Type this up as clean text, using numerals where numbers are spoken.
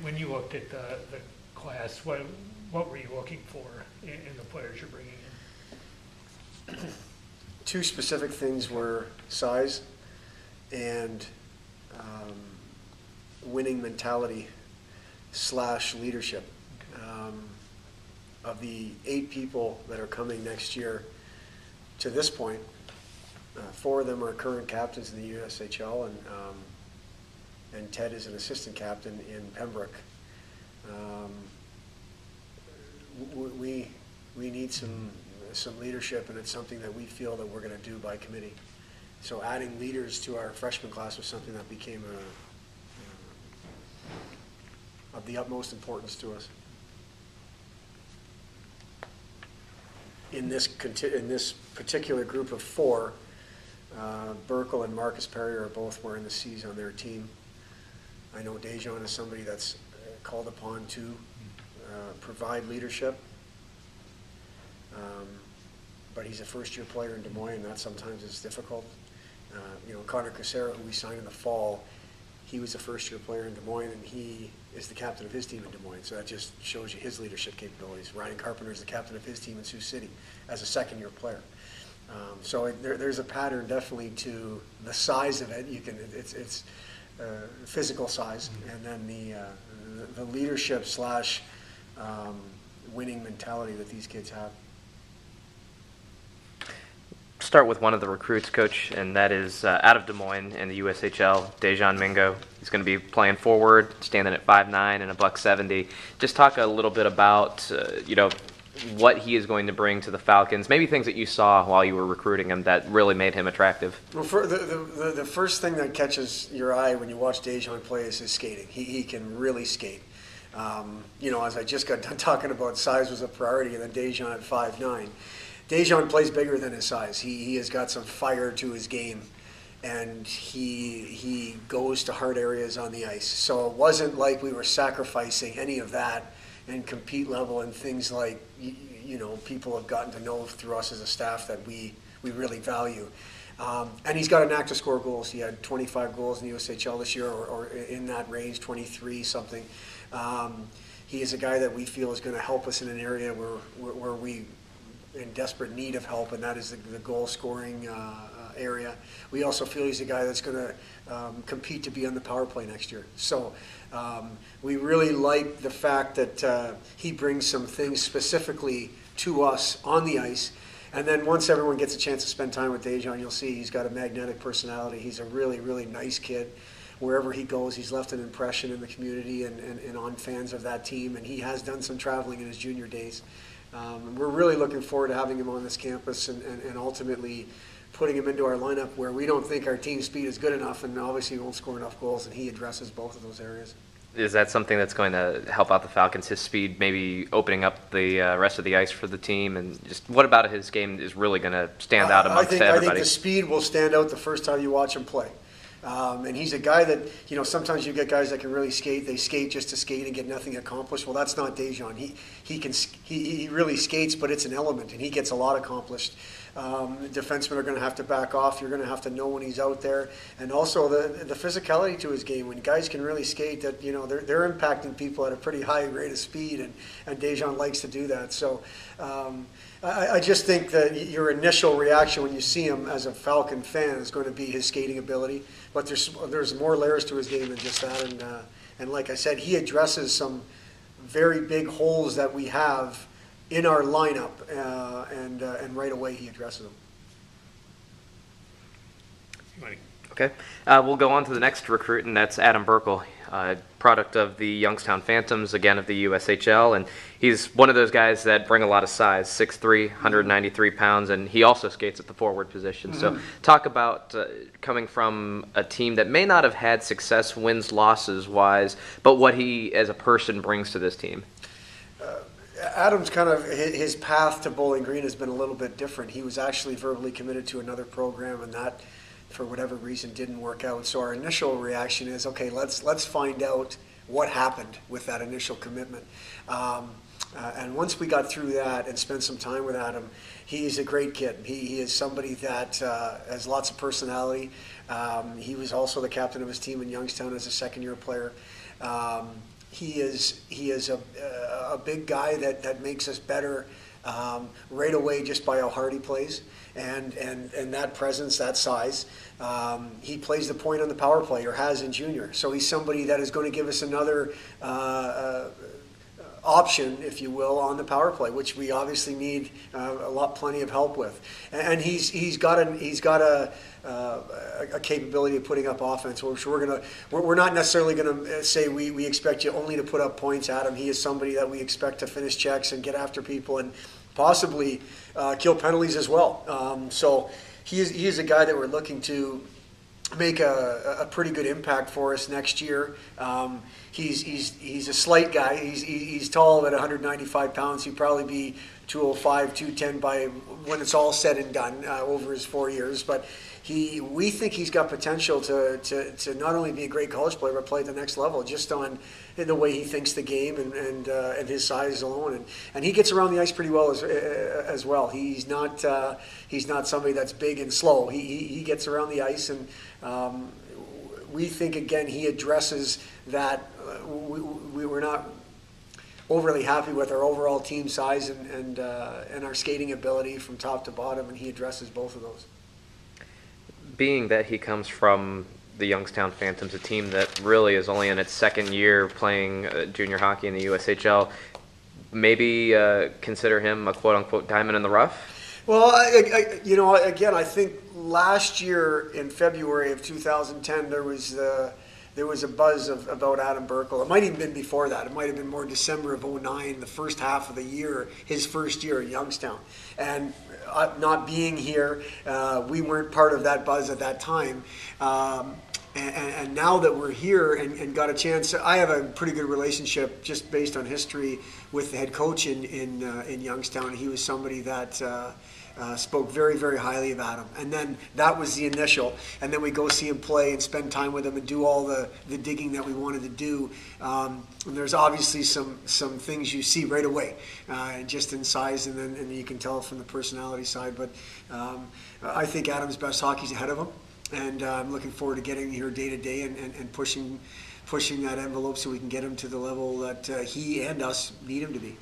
When you looked at the class, what were you looking for in the players you're bringing in? Two specific things were size and winning mentality / leadership. Of the 8 people that are coming next year, to this point, 4 of them are current captains in the USHL, and Ted is an assistant captain in Pembroke. We need some leadership, and it's something that we feel that we're going to do by committee. So adding leaders to our freshman class was something that became of the utmost importance to us. In this particular group of 4, Berkle and Marcus Perrier are both wearing the C's on their team. I know Dajon is somebody that's called upon to provide leadership, but he's a first-year player in Des Moines, and that sometimes is difficult. Connor Casera, who we signed in the fall, he was a first-year player in Des Moines, and he is the captain of his team in Des Moines, so that just shows you his leadership capabilities. Ryan Carpenter is the captain of his team in Sioux City as a second-year player. So there's a pattern definitely to the size of it. It's physical size, and then the leadership / winning mentality that these kids have. Start with one of the recruits, Coach, and that is out of Des Moines in the USHL, Dajon Mingo. He's going to be playing forward, standing at 5'9" and $170. Just talk a little bit about what he is going to bring to the Falcons, maybe things that you saw while you were recruiting him that really made him attractive. Well, the first thing that catches your eye when you watch Dajon play is his skating. He can really skate. As I just got done talking about size was a priority, and then Dajon at 5'9". Dajon plays bigger than his size. He has got some fire to his game, and he goes to hard areas on the ice. So it wasn't like we were sacrificing any of that and compete level and things like people have gotten to know through us as a staff that we really value. And he's got a knack to score goals. He had 25 goals in the USHL this year, or in that range, 23 something. He is a guy that we feel is going to help us in an area where we in desperate need of help, and that is the goal scoring area. We also feel he's a guy that's going to compete to be on the power play next year. So we really like the fact that he brings some things specifically to us on the ice. And then once everyone gets a chance to spend time with Dajon, you'll see he's got a magnetic personality. He's a really, really nice kid. Wherever he goes, he's left an impression in the community and on fans of that team, and he has done some traveling in his junior days. We're really looking forward to having him on this campus and ultimately putting him into our lineup where we don't think our team speed is good enough, and obviously he won't score enough goals, and he addresses both of those areas. Is that something that's going to help out the Falcons, his speed, maybe opening up the rest of the ice for the team? And just what about his game is really going to stand out amongst everybody? I think the speed will stand out the first time you watch him play. And he's a guy that, sometimes you get guys that can really skate. They skate just to skate and get nothing accomplished. Well, that's not Dajon. He really skates, but it's an element, and he gets a lot accomplished. Defensemen are going to have to back off. You're going to have to know when he's out there. And also the physicality to his game. When guys can really skate, that they're impacting people at a pretty high rate of speed, and Dajon likes to do that. So I just think that your initial reaction when you see him as a Falcon fan is going to be his skating ability. But there's more layers to his game than just that. And like I said, he addresses some very big holes that we have in our lineup, and right away he addresses them. Okay, we'll go on to the next recruit, and that's Adam Berkle, product of the Youngstown Phantoms, again of the USHL, and he's one of those guys that bring a lot of size, 6'3", 193 pounds, and he also skates at the forward position. So talk about coming from a team that may not have had success wins, losses wise, but what he as a person brings to this team. Adam's kind of, his path to Bowling Green has been a little bit different. He was actually verbally committed to another program, and that, for whatever reason, didn't work out. So our initial reaction is, okay, let's find out what happened with that initial commitment. And once we got through that and spent some time with Adam, he's a great kid. He is somebody that has lots of personality. He was also the captain of his team in Youngstown as a second-year player. he is a big guy that makes us better right away just by how hard he plays and that presence, that size. He plays the point on the power play, or has in junior. So he's somebody that is going to give us another option, if you will, on the power play, which we obviously need plenty of help with. And he's got a capability of putting up offense, which we're not necessarily gonna say we expect you only to put up points, Adam. He is somebody that we expect to finish checks and get after people and possibly kill penalties as well. So he is a guy that we're looking to make a pretty good impact for us next year. He's a slight guy. He's tall at 195 pounds. He'd probably be 205, 210 by when it's all said and done over his 4 years. But we think he's got potential to not only be a great college player, but play at the next level just on the way he thinks the game and his size alone. And he gets around the ice pretty well as well. He's not somebody that's big and slow. He gets around the ice, and we think, again, he addresses that. We were not overly happy with our overall team size and our skating ability from top to bottom, and he addresses both of those. Being that he comes from the Youngstown Phantoms, a team that really is only in its second year playing junior hockey in the USHL, maybe consider him a quote-unquote diamond in the rough? Well, again, I think last year in February of 2010, there was a buzz about Adam Berkle. It might have even been before that. It might have been more December of 2009, the first half of the year, his first year at Youngstown. And not being here, we weren't part of that buzz at that time. And now that we're here and got a chance, I have a pretty good relationship just based on history with the head coach in Youngstown. He was somebody that spoke very, very highly of Adam. And then that was the initial. And then we go see him play and spend time with him and do all the digging that we wanted to do. And there's obviously some things you see right away, just in size, and you can tell from the personality side. But I think Adam's best hockey's ahead of him. And I'm looking forward to getting here day to day and pushing that envelope so we can get him to the level that he and us need him to be.